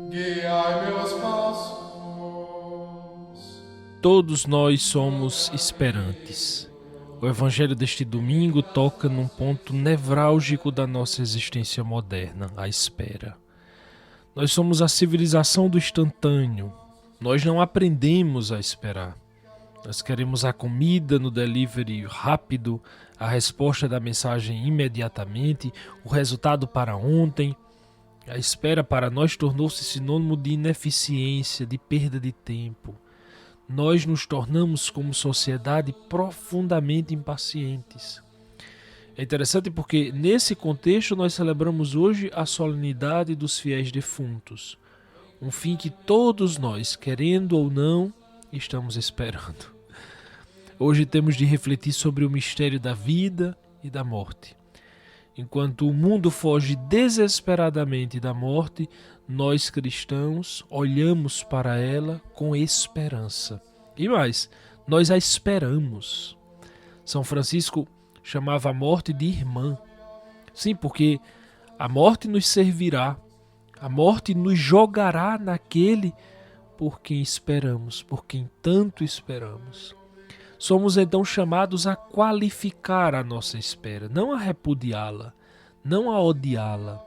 guiai meus passos. Todos nós somos esperantes. O evangelho deste domingo toca num ponto nevrálgico da nossa existência moderna, a espera. Nós somos a civilização do instantâneo. Nós não aprendemos a esperar. Nós queremos a comida no delivery rápido, a resposta da mensagem imediatamente, o resultado para ontem. A espera para nós tornou-se sinônimo de ineficiência, de perda de tempo. Nós nos tornamos, como sociedade, profundamente impacientes. É interessante porque, nesse contexto, nós celebramos hoje a solenidade dos fiéis defuntos. Um fim que todos nós, querendo ou não, estamos esperando. Hoje temos de refletir sobre o mistério da vida e da morte. Enquanto o mundo foge desesperadamente da morte, nós cristãos olhamos para ela com esperança. E mais, nós a esperamos. São Francisco chamava a morte de irmã. Sim, porque a morte nos servirá, a morte nos jogará naquele por quem esperamos, por quem tanto esperamos. Somos então chamados a qualificar a nossa espera, não a repudiá-la, não a odiá-la.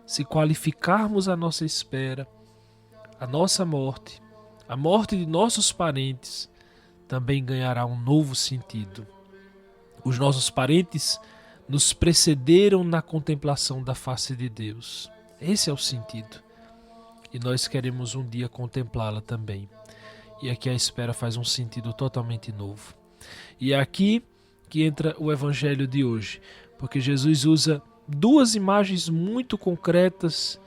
Se qualificarmos a nossa espera, a nossa morte, a morte de nossos parentes, também ganhará um novo sentido. Os nossos parentes nos precederam na contemplação da face de Deus. Esse é o sentido. E nós queremos um dia contemplá-la também. E aqui a espera faz um sentido totalmente novo. E é aqui que entra o evangelho de hoje, porque Jesus usa duas imagens muito concretas,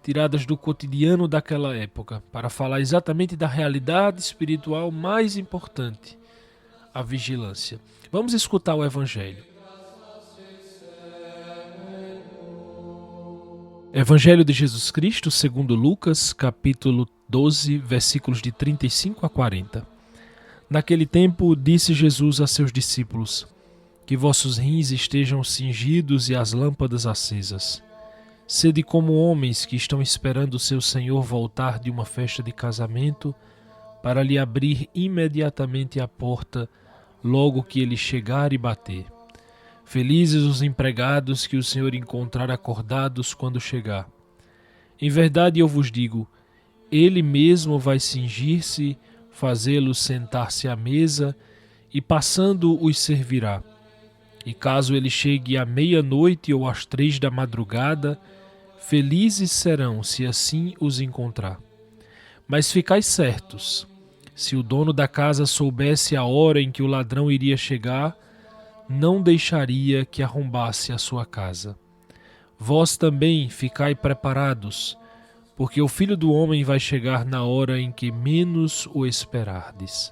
tiradas do cotidiano daquela época, para falar exatamente da realidade espiritual mais importante, a vigilância. Vamos escutar o evangelho. Evangelho de Jesus Cristo, segundo Lucas, capítulo 12, versículos de 35 a 40. Naquele tempo, disse Jesus a seus discípulos: que vossos rins estejam cingidos e as lâmpadas acesas. Sede como homens que estão esperando seu Senhor voltar de uma festa de casamento, para lhe abrir imediatamente a porta, logo que ele chegar e bater. Felizes os empregados que o Senhor encontrar acordados quando chegar. Em verdade eu vos digo, ele mesmo vai cingir-se, fazê-los sentar-se à mesa, e passando os servirá. E caso ele chegue à meia-noite ou às 3 da madrugada, felizes serão se assim os encontrar. Mas ficai certos, se o dono da casa soubesse a hora em que o ladrão iria chegar, não deixaria que arrombasse a sua casa. Vós também ficai preparados, porque o Filho do Homem vai chegar na hora em que menos o esperardes.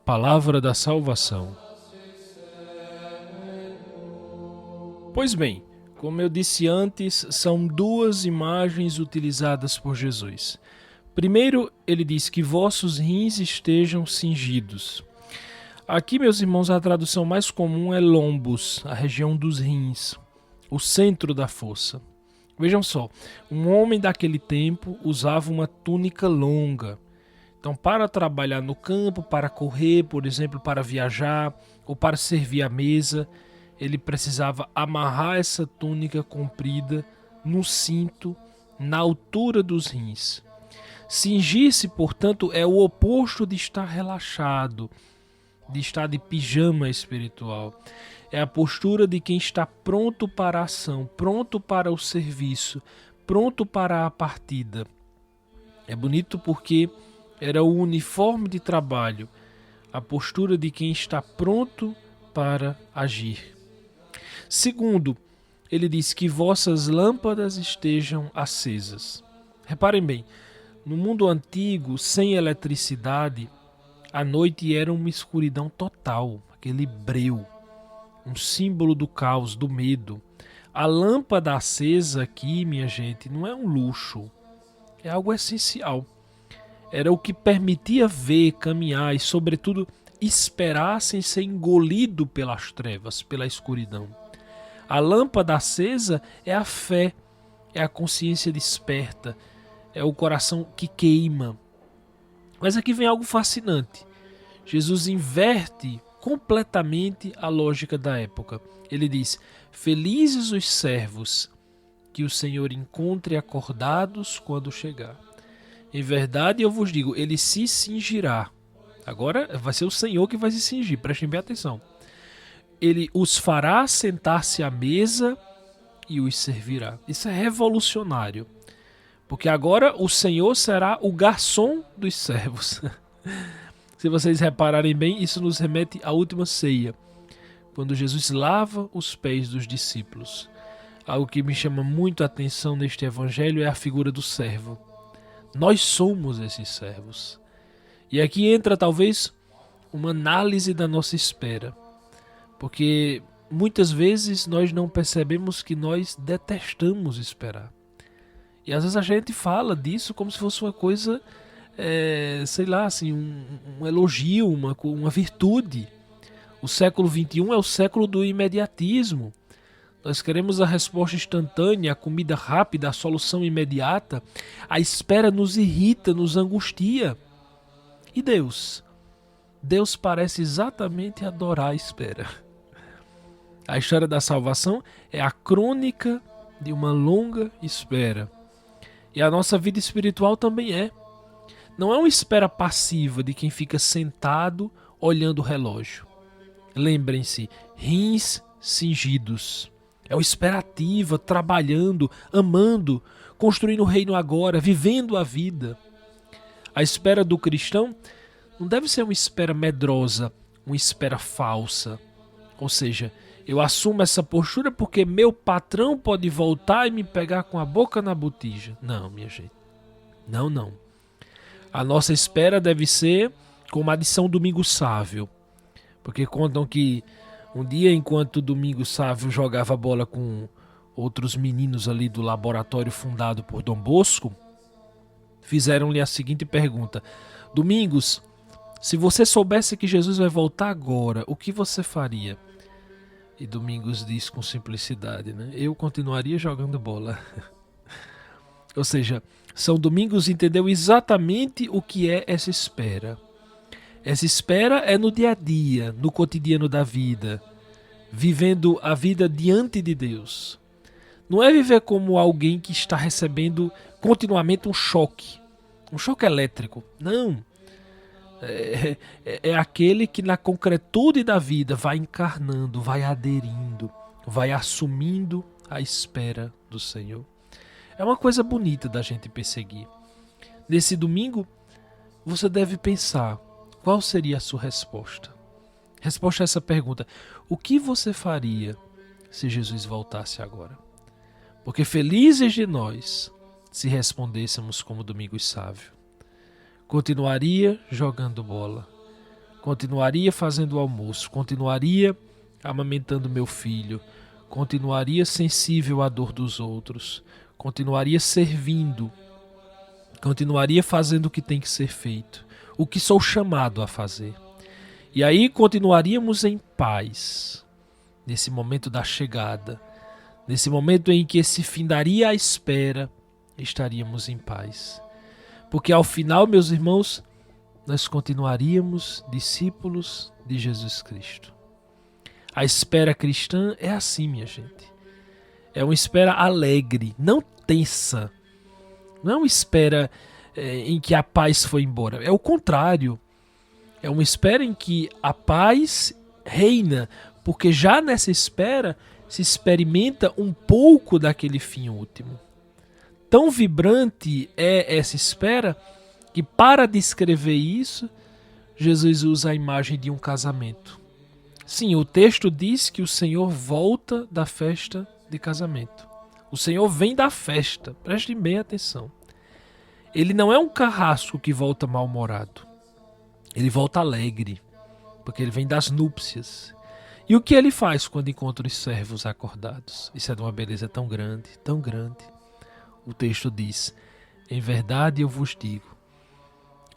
Palavra da salvação. Pois bem, como eu disse antes, são duas imagens utilizadas por Jesus. Primeiro, ele diz que vossos rins estejam cingidos. Aqui, meus irmãos, a tradução mais comum é lombos, a região dos rins, o centro da fossa. Vejam só, um homem daquele tempo usava uma túnica longa. Então, para trabalhar no campo, para correr, por exemplo, para viajar ou para servir à mesa, ele precisava amarrar essa túnica comprida no cinto, na altura dos rins. Cingir-se, portanto, é o oposto de estar relaxado, de estar de pijama espiritual. É a postura de quem está pronto para a ação, pronto para o serviço, pronto para a partida. É bonito porque era o uniforme de trabalho, a postura de quem está pronto para agir. Segundo, ele diz que vossas lâmpadas estejam acesas. Reparem bem, no mundo antigo, sem eletricidade, a noite era uma escuridão total, aquele breu, um símbolo do caos, do medo. A lâmpada acesa aqui, minha gente, não é um luxo, é algo essencial. Era o que permitia ver, caminhar e, sobretudo, esperar sem ser engolido pelas trevas, pela escuridão. A lâmpada acesa é a fé, é a consciência desperta, é o coração que queima. Mas aqui vem algo fascinante. Jesus inverte completamente a lógica da época. Ele diz: felizes os servos que o Senhor encontre acordados quando chegar. Em verdade, eu vos digo, ele se cingirá. Agora vai ser o Senhor que vai se cingir, prestem bem atenção. Ele os fará sentar-se à mesa e os servirá. Isso é revolucionário. Porque agora o Senhor será o garçom dos servos. Se vocês repararem bem, isso nos remete à última ceia, quando Jesus lava os pés dos discípulos. Algo que me chama muito a atenção neste evangelho é a figura do servo. Nós somos esses servos. E aqui entra talvez uma análise da nossa espera. Porque muitas vezes nós não percebemos que nós detestamos esperar. E às vezes a gente fala disso como se fosse uma coisa, sei lá, assim, um elogio, uma virtude. O século XXI é o século do imediatismo. Nós queremos a resposta instantânea, a comida rápida, a solução imediata. A espera nos irrita, nos angustia. E Deus? Deus parece exatamente adorar a espera. A história da salvação é a crônica de uma longa espera. E a nossa vida espiritual também é. Não é uma espera passiva de quem fica sentado olhando o relógio. Lembrem-se, rins cingidos. É uma espera ativa, trabalhando, amando, construindo o reino agora, vivendo a vida. A espera do cristão não deve ser uma espera medrosa, uma espera falsa. Ou seja, eu assumo essa postura porque meu patrão pode voltar e me pegar com a boca na botija. Não, minha gente. Não. A nossa espera deve ser como a de São Domingos Sávio. Porque contam que um dia, enquanto Domingos Sávio jogava bola com outros meninos ali do laboratório fundado por Dom Bosco, fizeram-lhe a seguinte pergunta: Domingos, se você soubesse que Jesus vai voltar agora, o que você faria? E Domingos diz com simplicidade, né? Eu continuaria jogando bola. Ou seja, São Domingos entendeu exatamente o que é essa espera. Essa espera é no dia a dia, no cotidiano da vida, vivendo a vida diante de Deus. Não é viver como alguém que está recebendo continuamente um choque elétrico. Não. É aquele que na concretude da vida vai encarnando, vai aderindo, vai assumindo a espera do Senhor. É uma coisa bonita da gente perseguir. Nesse domingo, você deve pensar qual seria a sua resposta. Resposta a essa pergunta: o que você faria se Jesus voltasse agora? Porque felizes de nós se respondêssemos como Domingos Sávio. Continuaria jogando bola, continuaria fazendo o almoço, continuaria amamentando meu filho, continuaria sensível à dor dos outros, continuaria servindo, continuaria fazendo o que tem que ser feito, o que sou chamado a fazer. E aí continuaríamos em paz, nesse momento da chegada, nesse momento em que se findaria a espera, estaríamos em paz. Porque ao final, meus irmãos, nós continuaríamos discípulos de Jesus Cristo. A espera cristã é assim, minha gente. É uma espera alegre, não tensa. Não é uma espera em que a paz foi embora. É o contrário. É uma espera em que a paz reina, porque já nessa espera se experimenta um pouco daquele fim último. Tão vibrante é essa espera que, para descrever isso, Jesus usa a imagem de um casamento. Sim, o texto diz que o Senhor volta da festa de casamento. O Senhor vem da festa, prestem bem atenção. Ele não é um carrasco que volta mal-humorado. Ele volta alegre, porque ele vem das núpcias. E o que ele faz quando encontra os servos acordados? Isso é de uma beleza tão grande, tão grande. O texto diz: em verdade eu vos digo,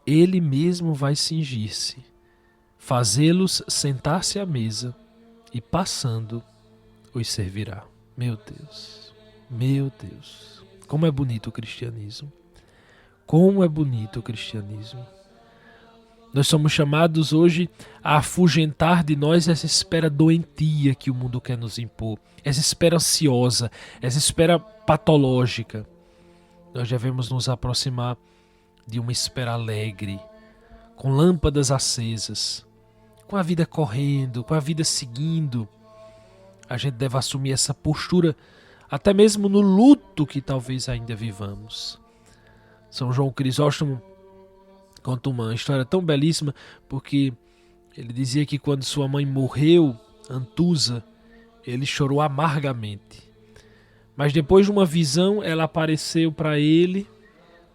ele mesmo vai cingir-se, fazê-los sentar-se à mesa e, passando, os servirá. Meu Deus, como é bonito o cristianismo. Como é bonito o cristianismo. Nós somos chamados hoje a afugentar de nós essa espera doentia que o mundo quer nos impor, essa espera ansiosa, essa espera patológica. Nós devemos nos aproximar de uma espera alegre, com lâmpadas acesas, com a vida correndo, com a vida seguindo. A gente deve assumir essa postura até mesmo no luto que talvez ainda vivamos. São João Crisóstomo conta uma história tão belíssima, porque ele dizia que quando sua mãe morreu, Antusa, ele chorou amargamente. Mas depois de uma visão, ela apareceu para ele,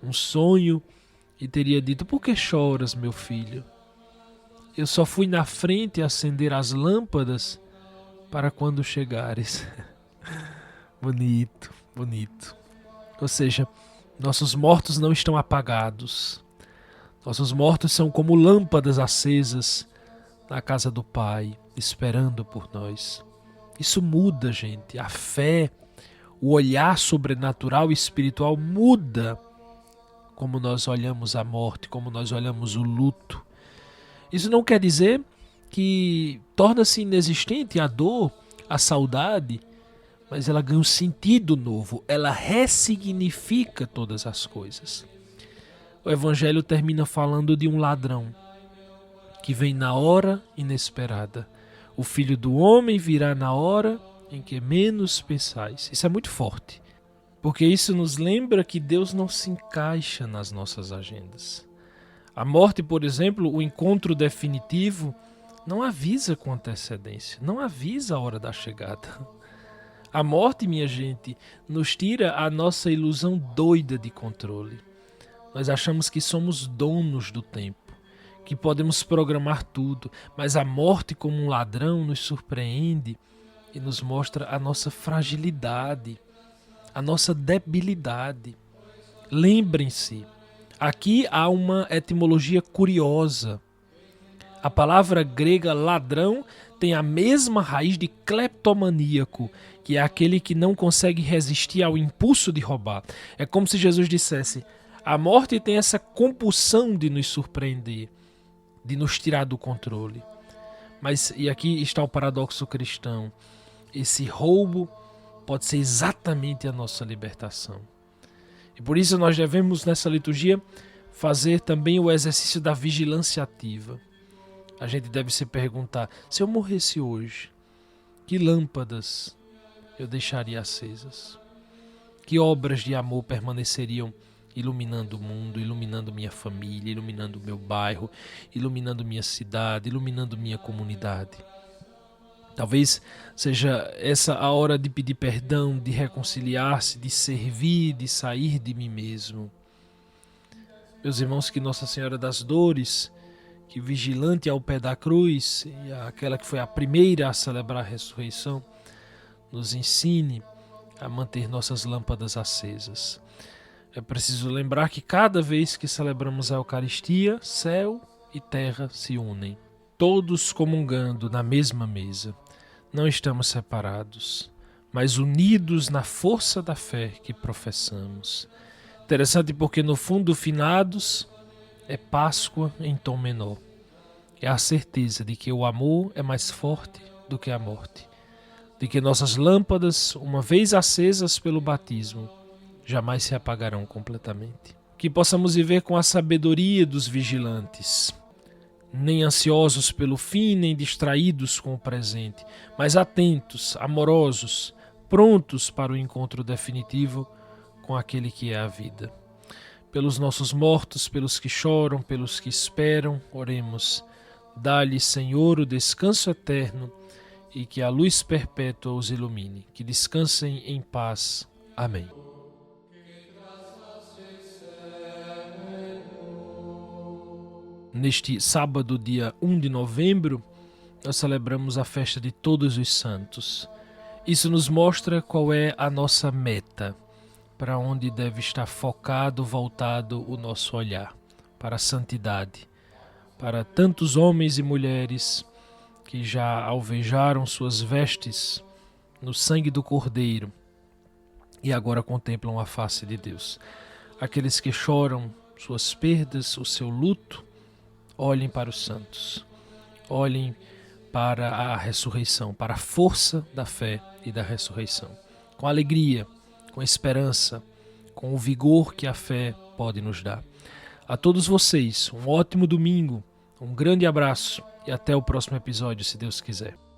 um sonho, e teria dito: por que choras, meu filho? Eu só fui na frente acender as lâmpadas para quando chegares. Bonito, bonito. Ou seja, nossos mortos não estão apagados. Nossos mortos são como lâmpadas acesas na casa do Pai, esperando por nós. Isso muda, gente. A fé, o olhar sobrenatural e espiritual muda como nós olhamos a morte, como nós olhamos o luto. Isso não quer dizer que torna-se inexistente a dor, a saudade, mas ela ganha um sentido novo, ela ressignifica todas as coisas. O Evangelho termina falando de um ladrão que vem na hora inesperada. O Filho do Homem virá na hora em que menos pensais. Isso é muito forte, porque isso nos lembra que Deus não se encaixa nas nossas agendas. A morte, por exemplo, o encontro definitivo, não avisa com antecedência, não avisa a hora da chegada. A morte, minha gente, nos tira a nossa ilusão doida de controle. Nós achamos que somos donos do tempo, que podemos programar tudo, mas a morte, como um ladrão, nos surpreende e nos mostra a nossa fragilidade, a nossa debilidade. Lembrem-se, aqui há uma etimologia curiosa. A palavra grega ladrão tem a mesma raiz de cleptomaníaco, que é aquele que não consegue resistir ao impulso de roubar. É como se Jesus dissesse: a morte tem essa compulsão de nos surpreender, de nos tirar do controle. Mas, e aqui está o paradoxo cristão, esse roubo pode ser exatamente a nossa libertação. E por isso nós devemos, nessa liturgia, fazer também o exercício da vigilância ativa. A gente deve se perguntar: se eu morresse hoje, que lâmpadas eu deixaria acesas? Que obras de amor permaneceriam iluminando o mundo, iluminando minha família, iluminando meu bairro, iluminando minha cidade, iluminando minha comunidade? Talvez seja essa a hora de pedir perdão, de reconciliar-se, de servir, de sair de mim mesmo. Meus irmãos, que Nossa Senhora das Dores, que vigilante ao pé da cruz, e aquela que foi a primeira a celebrar a ressurreição, nos ensine a manter nossas lâmpadas acesas. É preciso lembrar que cada vez que celebramos a Eucaristia, céu e terra se unem, todos comungando na mesma mesa. Não estamos separados, mas unidos na força da fé que professamos. Interessante porque no fundo, finados é Páscoa em tom menor. É a certeza de que o amor é mais forte do que a morte, de que nossas lâmpadas, uma vez acesas pelo batismo, jamais se apagarão completamente. Que possamos viver com a sabedoria dos vigilantes, nem ansiosos pelo fim, nem distraídos com o presente, mas atentos, amorosos, prontos para o encontro definitivo com aquele que é a vida. Pelos nossos mortos, pelos que choram, pelos que esperam, oremos. Dá-lhe, Senhor, o descanso eterno e que a luz perpétua os ilumine. Que descansem em paz. Amém. Neste sábado, dia 1 de novembro, nós celebramos a festa de Todos os Santos. Isso nos mostra qual é a nossa meta, para onde deve estar focado, voltado o nosso olhar, para a santidade, para tantos homens e mulheres que já alvejaram suas vestes no sangue do Cordeiro e agora contemplam a face de Deus. aqueles que choram suas perdas, o seu luto, olhem para os santos. Olhem para a ressurreição, para a força da fé e da ressurreição. Com alegria, com esperança, com o vigor que a fé pode nos dar. A todos vocês, um ótimo domingo, um grande abraço e até o próximo episódio, se Deus quiser.